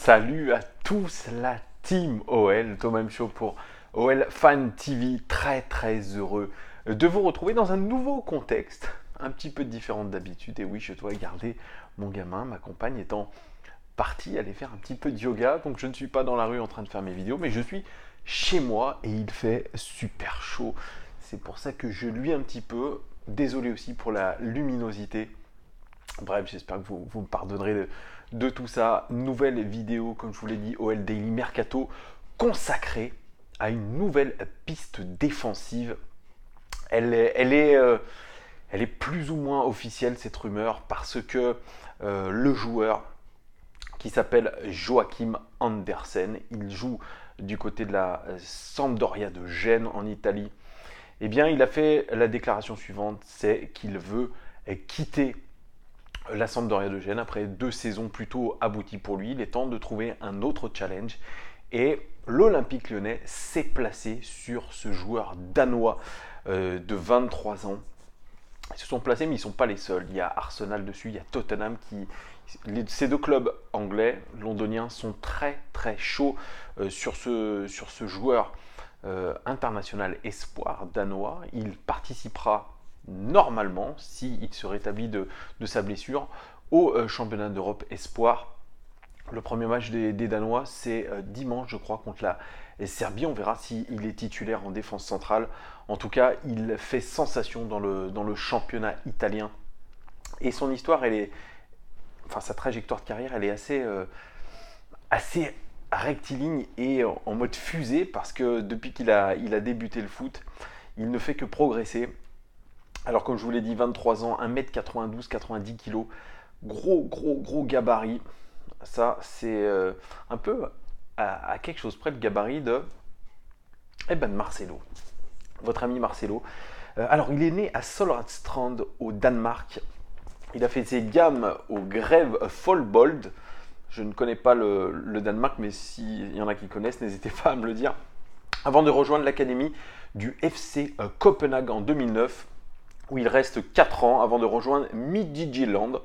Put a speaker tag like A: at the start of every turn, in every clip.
A: Salut à tous la team OL, Thomas Show pour OL Fan TV, très heureux de vous retrouver dans un nouveau contexte, un petit peu différent d'habitude. Et oui, je dois garder mon gamin, ma compagne étant partie aller faire un petit peu de yoga, donc je ne suis pas dans la rue en train de faire mes vidéos, mais je suis chez moi et il fait super chaud. C'est pour ça que je luis un petit peu, désolé aussi pour la luminosité. Bref, j'espère que vous me pardonnerez de tout ça. Nouvelle vidéo, comme je vous l'ai dit, OL Daily Mercato, consacrée à une nouvelle piste défensive. Elle est plus ou moins officielle, cette rumeur, parce que le joueur qui s'appelle Joachim Andersen, il joue du côté de la Sampdoria de Gênes en Italie. Eh bien, il a fait la déclaration suivante, c'est qu'il veut quitter la Sampdoria de Gênes, après 2 saisons plutôt abouties pour lui, il est temps de trouver un autre challenge. Et l'Olympique lyonnais s'est placé sur ce joueur danois de 23 ans. Ils se sont placés, mais ils ne sont pas les seuls. Il y a Arsenal dessus, il y a Tottenham qui... Ces deux clubs anglais, londoniens, sont très chauds sur ce joueur international espoir danois. Il participera normalement, s'il se rétablit de sa blessure, au championnat d'Europe espoir. Le premier match des Danois, c'est dimanche, je crois, contre la Serbie. On verra s'il est titulaire en défense centrale. En tout cas, il fait sensation dans le championnat italien. Et son histoire, sa trajectoire de carrière, elle est assez rectiligne et en mode fusée, parce que depuis qu'il a débuté le foot, il ne fait que progresser. Alors, comme je vous l'ai dit, 23 ans, 1m92, 90 kg, gros gabarit. Ça, c'est un peu à quelque chose près le gabarit de Marcelo, votre ami Marcelo. Alors, il est né à Solrødstrand au Danemark. Il a fait ses gammes au Greve Folbold. Je ne connais pas le Danemark, mais s'il y en a qui connaissent, n'hésitez pas à me le dire. Avant de rejoindre l'académie du FC Copenhague en 2009, où il reste 4 ans avant de rejoindre Midtjylland.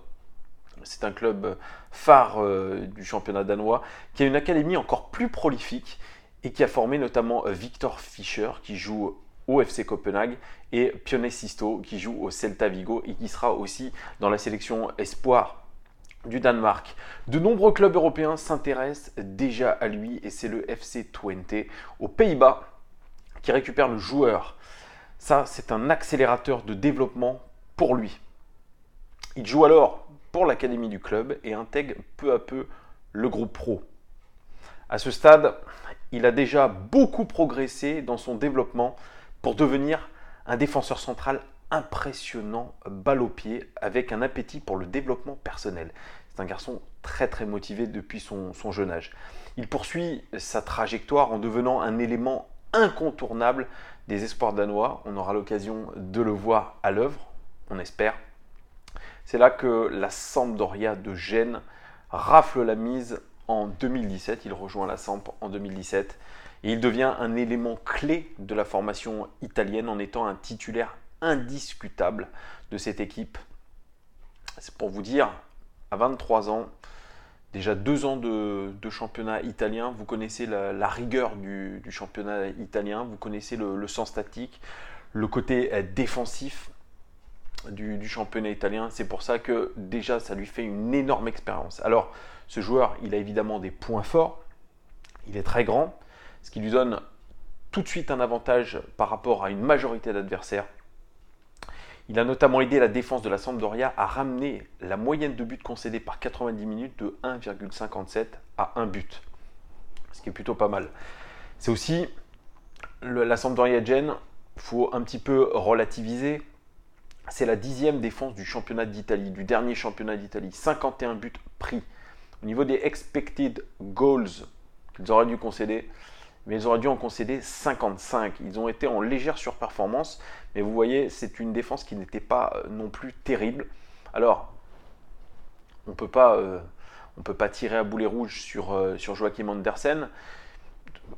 A: C'est un club phare du championnat danois, qui a une académie encore plus prolifique et qui a formé notamment Victor Fischer, qui joue au FC Copenhague, et Pione Sisto, qui joue au Celta Vigo et qui sera aussi dans la sélection espoir du Danemark. De nombreux clubs européens s'intéressent déjà à lui, et c'est le FC Twente aux Pays-Bas qui récupère le joueur. Ça, c'est un accélérateur de développement pour lui. Il joue alors pour l'académie du club et intègre peu à peu le groupe pro. À ce stade, il a déjà beaucoup progressé dans son développement pour devenir un défenseur central impressionnant, balle au pied, avec un appétit pour le développement personnel. C'est un garçon très motivé depuis son jeune âge. Il poursuit sa trajectoire en devenant un élément incontournable des espoirs danois. On aura l'occasion de le voir à l'œuvre, on espère. C'est là que la Sampdoria de Gênes rafle la mise en 2017. Il rejoint la Samp en 2017 et il devient un élément clé de la formation italienne en étant un titulaire indiscutable de cette équipe. C'est pour vous dire, à 23 ans, déjà 2 ans de championnat italien, vous connaissez la rigueur du championnat italien, vous connaissez le sens tactique, le côté défensif du championnat italien. C'est pour ça que déjà ça lui fait une énorme expérience. Alors, ce joueur, il a évidemment des points forts, il est très grand, ce qui lui donne tout de suite un avantage par rapport à une majorité d'adversaires. Il a notamment aidé la défense de la Sampdoria à ramener la moyenne de buts concédés par 90 minutes de 1,57 à 1 but, ce qui est plutôt pas mal. C'est aussi la Sampdoria Gênes, il faut un petit peu relativiser. C'est la 10e défense du championnat d'Italie, du dernier championnat d'Italie. 51 buts pris. Au niveau des expected goals qu'ils auraient dû concéder, mais ils auraient dû en concéder 55. Ils ont été en légère surperformance, mais vous voyez, c'est une défense qui n'était pas non plus terrible. Alors, on ne peut pas tirer à boulet rouge sur Joachim Andersen.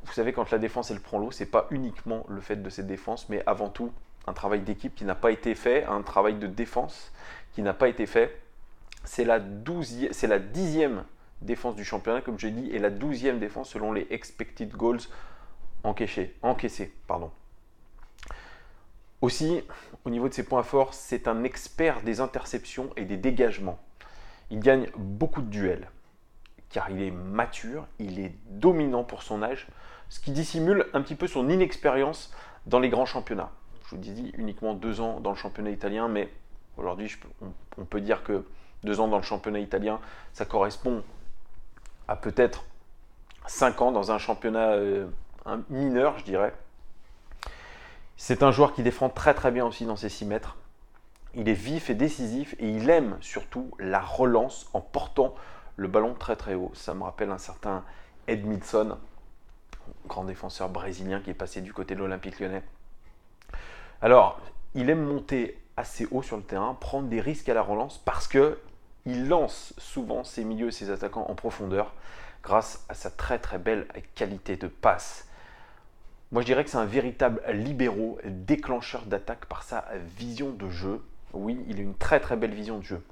A: Vous savez, quand la défense elle prend l'eau, c'est pas uniquement le fait de cette défense, mais avant tout un travail d'équipe qui n'a pas été fait, un travail de défense qui n'a pas été fait. C'est la 10e défense du championnat, comme j'ai dit, et la 12e défense selon les expected goals encaissés. Aussi, au niveau de ses points forts, c'est un expert des interceptions et des dégagements. Il gagne beaucoup de duels, car il est mature, il est dominant pour son âge, ce qui dissimule un petit peu son inexpérience dans les grands championnats. Je vous dis uniquement 2 ans dans le championnat italien, mais aujourd'hui, on peut dire que 2 ans dans le championnat italien, ça correspond à peut-être 5 ans dans un championnat mineur, je dirais. C'est un joueur qui défend très très bien aussi dans ses 6 mètres. Il est vif et décisif et il aime surtout la relance en portant le ballon très très haut. Ça me rappelle un certain Edmilson, grand défenseur brésilien qui est passé du côté de l'Olympique Lyonnais. Alors, il aime monter assez haut sur le terrain, prendre des risques à la relance parce qu'il lance souvent ses milieux et ses attaquants en profondeur grâce à sa très très belle qualité de passe. Moi, je dirais que c'est un véritable libéro, déclencheur d'attaque par sa vision de jeu. Oui, il a une très très belle vision de jeu.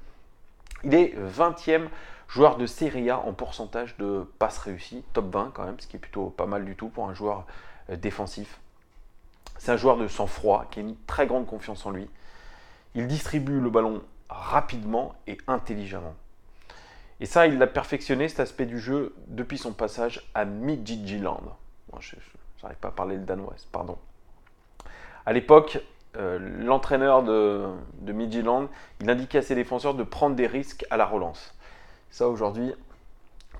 A: Il est 20e joueur de Serie A en pourcentage de passes réussies, top 20 quand même, ce qui est plutôt pas mal du tout pour un joueur défensif. C'est un joueur de sang-froid qui a une très grande confiance en lui. Il distribue le ballon rapidement et intelligemment. Et ça, il l'a perfectionné, cet aspect du jeu, depuis son passage à Midtjylland. Bon, je n'arrive pas à parler le danois, pardon. À l'époque, l'entraîneur de Midtjylland, il indiquait à ses défenseurs de prendre des risques à la relance. Ça, aujourd'hui,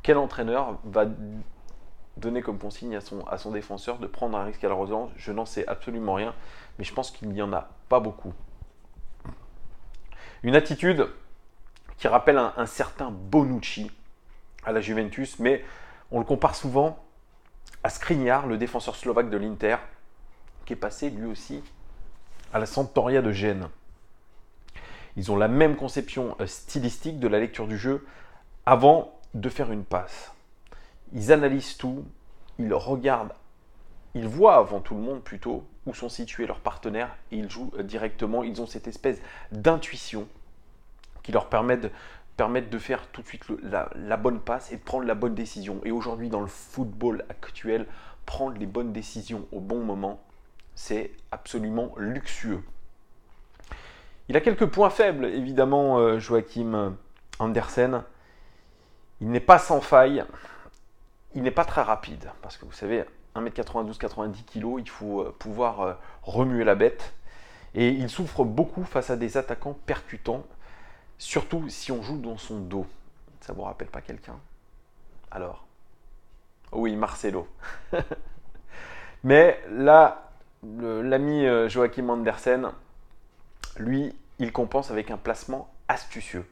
A: quel entraîneur va donner comme consigne à son défenseur de prendre un risque à la relance? Je n'en sais absolument rien, mais je pense qu'il n'y en a pas beaucoup. Une attitude qui rappelle un certain Bonucci à la Juventus, mais on le compare souvent à Skriniar, le défenseur slovaque de l'Inter, qui est passé lui aussi à la Sampdoria de Gênes. Ils ont la même conception stylistique de la lecture du jeu avant de faire une passe. Ils analysent tout, ils regardent, ils voient avant tout le monde plutôt où sont situés leurs partenaires et ils jouent directement. Ils ont cette espèce d'intuition qui leur permettent de faire tout de suite la bonne passe et de prendre la bonne décision. Et aujourd'hui, dans le football actuel, prendre les bonnes décisions au bon moment, c'est absolument luxueux. Il a quelques points faibles, évidemment, Joachim Andersen. Il n'est pas sans faille, il n'est pas très rapide, parce que vous savez, 1m92, 90 kg, il faut pouvoir remuer la bête. Et il souffre beaucoup face à des attaquants percutants, surtout si on joue dans son dos. Ça vous rappelle pas quelqu'un? Alors, oui, Marcelo. Mais là, l'ami Joachim Andersen, lui, il compense avec un placement astucieux.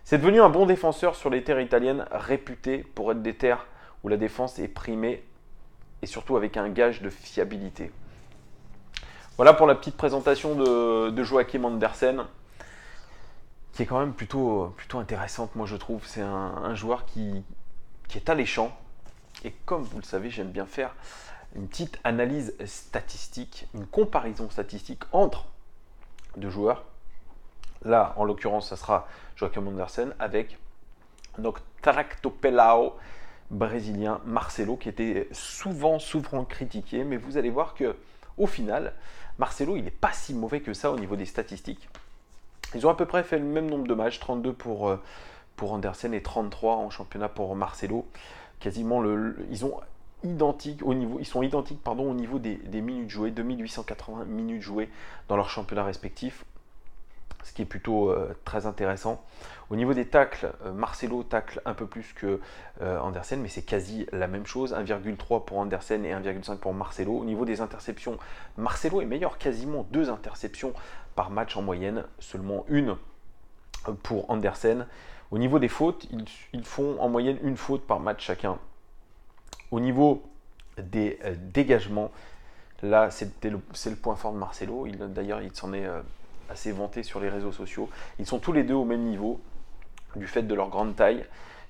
A: C'est devenu un bon défenseur sur les terres italiennes, réputé pour être des terres où la défense est primée et surtout avec un gage de fiabilité. Voilà pour la petite présentation de Joachim Andersen, qui est quand même plutôt intéressante, moi je trouve. C'est un joueur qui est alléchant. Et comme vous le savez, j'aime bien faire une petite analyse statistique, une comparaison statistique entre deux joueurs. Là, en l'occurrence, ça sera Joachim Andersen avec notre tractopelao brésilien Marcelo, qui était souvent critiqué. Mais vous allez voir que au final, Marcelo, il n'est pas si mauvais que ça au niveau des statistiques. Ils ont à peu près fait le même nombre de matchs, 32 pour Andersen et 33 en championnat pour Marcelo. Quasiment ils sont identiques au niveau des minutes jouées, 2880 minutes jouées dans leurs championnats respectifs, ce qui est plutôt très intéressant. Au niveau des tacles, Marcelo tacle un peu plus que Andersen, mais c'est quasi la même chose, 1,3 pour Andersen et 1,5 pour Marcelo. Au niveau des interceptions, Marcelo est meilleur, quasiment 2 interceptions par match en moyenne, seulement une pour Andersen. Au niveau des fautes, ils font en moyenne une faute par match chacun. Au niveau des dégagements, là c'est le point fort de Marcelo. D'ailleurs, il s'en est assez vanté sur les réseaux sociaux. Ils sont tous les deux au même niveau du fait de leur grande taille.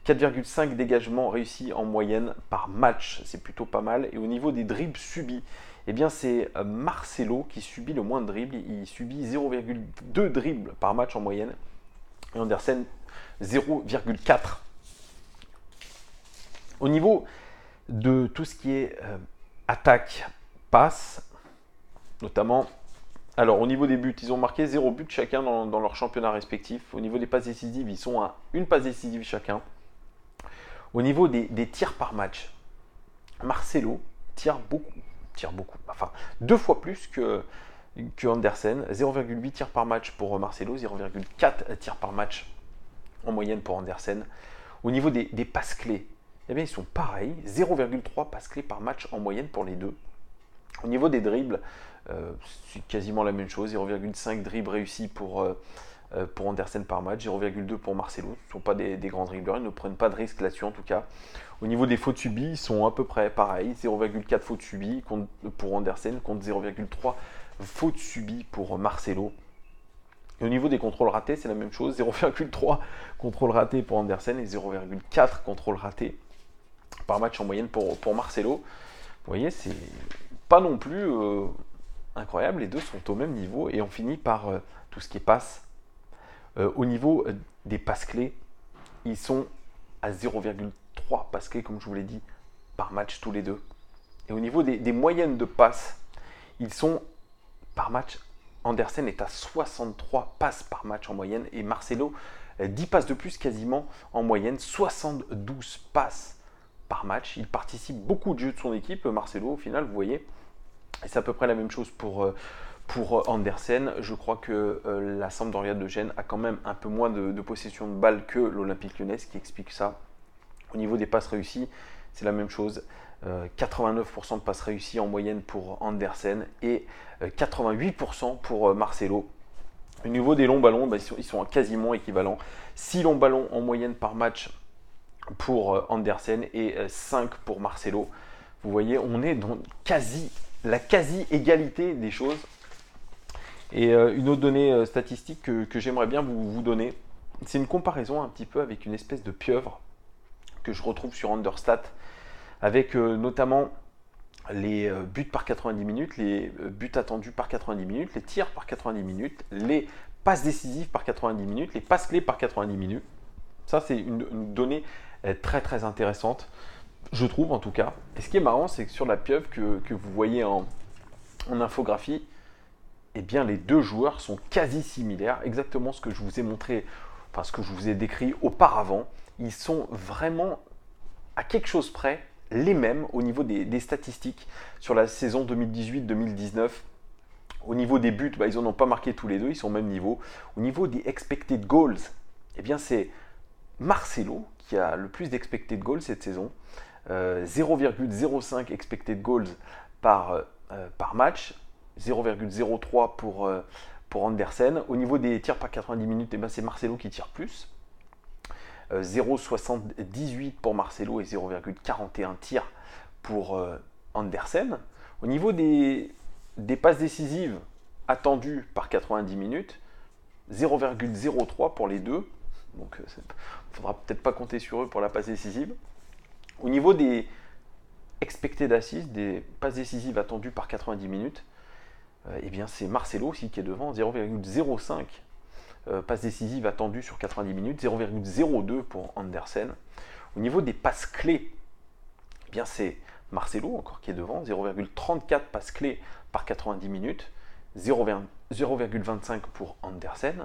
A: 4,5 dégagements réussis en moyenne par match, c'est plutôt pas mal. Et au niveau des dribbles subis, eh bien c'est Marcelo qui subit le moins de dribbles. Il subit 0,2 dribbles par match en moyenne. Et Andersen 0,4. Au niveau de tout ce qui est attaque, passe, notamment. Alors, au niveau des buts, ils ont marqué 0 but chacun dans leur championnat respectif. Au niveau des passes décisives, ils sont à une passe décisive chacun. Au niveau des tirs par match, Marcelo tire beaucoup, enfin 2 fois plus que Andersen. 0,8 tirs par match pour Marcelo, 0,4 tirs par match en moyenne pour Andersen. Au niveau des passes clés, eh bien, ils sont pareils, 0,3 passes clés par match en moyenne pour les deux. Au niveau des dribbles, c'est quasiment la même chose, 0,5 dribbles réussis pour Andersen par match, 0,2 pour Marcelo. Ce ne sont pas des grands dribbleurs, ils ne prennent pas de risque là-dessus en tout cas. Au niveau des fautes subies, ils sont à peu près pareils, 0,4 fautes subies pour Andersen contre 0,3 fautes subies pour Marcelo. Et au niveau des contrôles ratés, c'est la même chose, 0,3 contrôles ratés pour Andersen et 0,4 contrôles ratés par match en moyenne pour Marcelo. Vous voyez, c'est pas non plus incroyable, les deux sont au même niveau et on finit par tout ce qui est passe. Au niveau des passes clés, ils sont à 0,3 passes clés, comme je vous l'ai dit, par match tous les deux. Et au niveau des moyennes de passes, ils sont par match. Andersen est à 63 passes par match en moyenne et Marcelo 10 passes de plus quasiment en moyenne, 72 passes par match. Il participe beaucoup de jeux de son équipe, Marcelo, au final, vous voyez. Et c'est à peu près la même chose pour Andersen. Je crois que la Sampdoria de Gênes a quand même un peu moins de possession de balles que l'Olympique Lyonnais, ce qui explique ça. Au niveau des passes réussies, c'est la même chose. 89% de passes réussies en moyenne pour Andersen et 88% pour Marcelo. Au niveau des longs ballons, ils sont quasiment équivalents. 6 longs ballons en moyenne par match pour Andersen et 5 pour Marcelo. Vous voyez, on est dans la quasi-égalité des choses. Et une autre donnée statistique que j'aimerais bien vous donner, c'est une comparaison un petit peu avec une espèce de pieuvre que je retrouve sur Understat, avec notamment les buts par 90 minutes, les buts attendus par 90 minutes, les tirs par 90 minutes, les passes décisives par 90 minutes, les passes clés par 90 minutes. Ça, c'est une donnée très très intéressante, je trouve en tout cas. Et ce qui est marrant, c'est que sur la pieuvre que vous voyez en infographie, eh bien, les deux joueurs sont quasi similaires, exactement ce que je vous ai montré, enfin ce que je vous ai décrit auparavant. Ils sont vraiment à quelque chose près les mêmes au niveau des statistiques sur la saison 2018-2019. Au niveau des buts, ils n'en ont pas marqué tous les deux, ils sont au même niveau. Au niveau des expected goals, eh bien c'est Marcelo qui a le plus d'expected goals cette saison. 0,05 expected goals par match, 0,03 pour Andersen. Au niveau des tirs par 90 minutes, eh c'est Marcelo qui tire plus. 0,78 pour Marcelo et 0,41 tirs pour Andersen. Au niveau des passes décisives attendues par 90 minutes, 0,03 pour les deux. Donc il ne faudra peut-être pas compter sur eux pour la passe décisive. Au niveau des expected assists, des passes décisives attendues par 90 minutes, eh bien c'est Marcelo aussi qui est devant, 0,05 passes décisives attendues sur 90 minutes, 0,02 pour Andersen. Au niveau des passes clés, eh bien c'est Marcelo encore qui est devant, 0,34 passes clés par 90 minutes, 0,25 pour Andersen.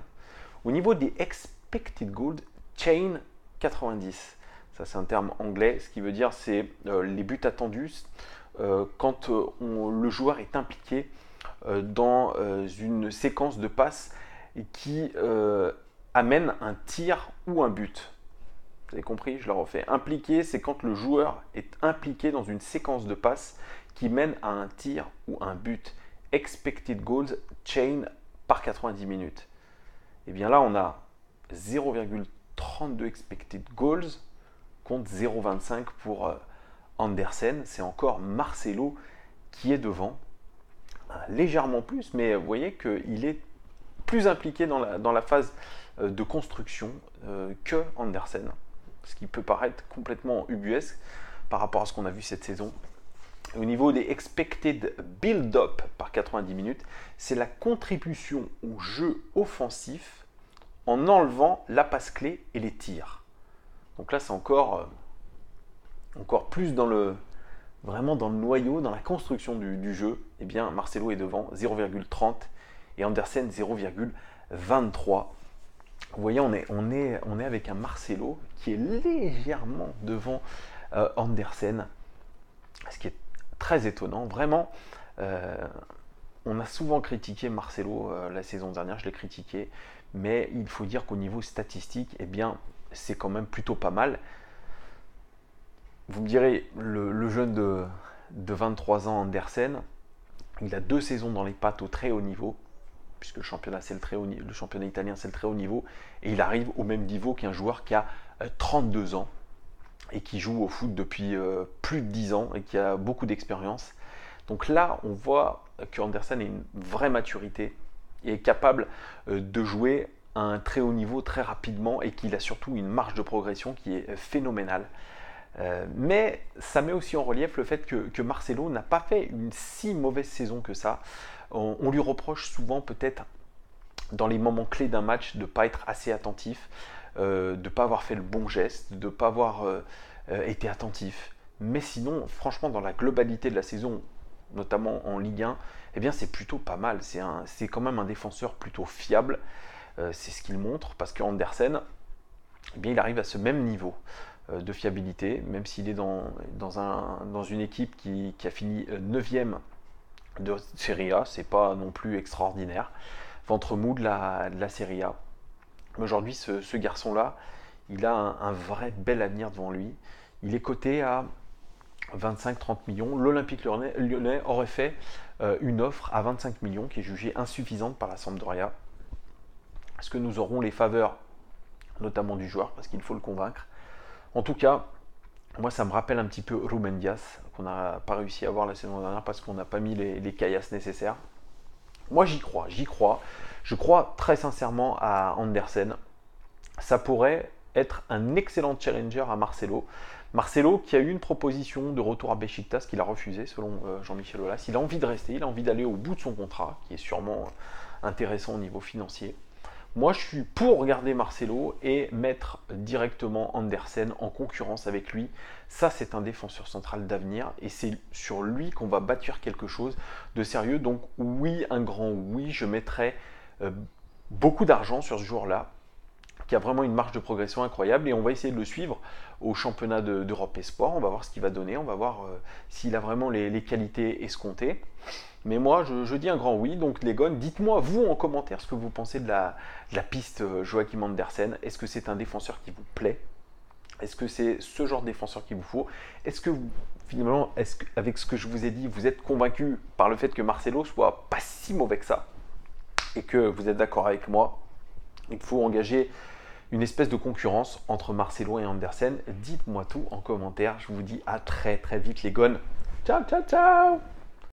A: Au niveau des expected goals, chain 90. Ça c'est un terme anglais, ce qui veut dire c'est les buts attendus quand le joueur est impliqué dans une séquence de passes qui amène un tir ou un but. Vous avez compris? Je le refais. Impliqué, c'est quand le joueur est impliqué dans une séquence de passes qui mène à un tir ou un but. Expected goals chain par 90 minutes. Et bien là, on a 0,32 expected goals contre 0,25 pour Andersen. C'est encore Marcelo qui est devant. Légèrement plus, mais vous voyez qu'il est plus impliqué dans la phase de construction que Andersen, ce qui peut paraître complètement ubuesque par rapport à ce qu'on a vu cette saison. Et au niveau des expected build-up par 90 minutes, c'est la contribution au jeu offensif en enlevant la passe clé et les tirs. Donc là, c'est encore encore plus vraiment dans le noyau, dans la construction du jeu, eh bien Marcelo est devant 0,30 et Andersen 0,23. Vous voyez, on est avec un Marcelo qui est légèrement devant Andersen, ce qui est très étonnant. Vraiment, euh, on a souvent critiqué Marcelo la saison dernière, je l'ai critiqué, mais il faut dire qu'au niveau statistique, eh bien, c'est quand même plutôt pas mal. Vous me direz, le jeune de 23 ans, Andersen, il a 2 saisons dans les pattes au très haut niveau, puisque le championnat, c'est le championnat italien, c'est le très haut niveau, et il arrive au même niveau qu'un joueur qui a 32 ans et qui joue au foot depuis plus de 10 ans et qui a beaucoup d'expérience. Donc là, on voit que Andersen a une vraie maturité et est capable de jouer à un très haut niveau très rapidement et qu'il a surtout une marge de progression qui est phénoménale. Mais ça met aussi en relief le fait que Marcelo n'a pas fait une si mauvaise saison que ça. On lui reproche souvent peut-être dans les moments clés d'un match de ne pas être assez attentif, de ne pas avoir fait le bon geste, de ne pas avoir été attentif. Mais sinon, franchement, dans la globalité de la saison, notamment en Ligue 1, eh bien c'est plutôt pas mal. C'est quand même un défenseur plutôt fiable. C'est ce qu'il montre, parce qu'Andersen, eh bien, il arrive à ce même niveau de fiabilité, même s'il est dans une équipe qui a fini 9e de Serie A, c'est pas non plus extraordinaire. Ventre mou de la Serie A. Mais aujourd'hui, ce garçon-là, il a un vrai bel avenir devant lui. Il est coté à 25-30 millions. L'Olympique lyonnais aurait fait une offre à 25 millions qui est jugée insuffisante par la Sampdoria. Est-ce que nous aurons les faveurs, notamment du joueur, parce qu'il faut le convaincre. En tout cas, moi, ça me rappelle un petit peu Ruben Dias, qu'on n'a pas réussi à avoir la saison dernière parce qu'on n'a pas mis les caillasses nécessaires. Moi, j'y crois. Je crois très sincèrement à Andersen. Ça pourrait être un excellent challenger à Marcelo. Marcelo qui a eu une proposition de retour à Beşiktaş qu'il a refusé selon Jean-Michel Aulas. Il a envie de rester, il a envie d'aller au bout de son contrat, qui est sûrement intéressant au niveau financier. Moi, je suis pour regarder Marcelo et mettre directement Andersen en concurrence avec lui. Ça, c'est un défenseur central d'avenir et c'est sur lui qu'on va bâtir quelque chose de sérieux. Donc oui, un grand oui, je mettrai beaucoup d'argent sur ce joueur-là, qui a vraiment une marge de progression incroyable et on va essayer de le suivre au championnat d'Europe Espoir. On va voir ce qu'il va donner, on va voir s'il a vraiment les qualités escomptées. Mais moi, je dis un grand oui. Donc les gones, dites-moi vous en commentaire ce que vous pensez de la piste Joachim Andersen. Est-ce que c'est un défenseur qui vous plaît? Est-ce que c'est ce genre de défenseur qu'il vous faut? Est-ce que vous, finalement, avec ce que je vous ai dit, vous êtes convaincu par le fait que Marcelo soit pas si mauvais que ça et que vous êtes d'accord avec moi? Il faut engager une espèce de concurrence entre Marcelo et Andersen. Dites-moi tout en commentaire. Je vous dis à très très vite les gones. Ciao, ciao, ciao!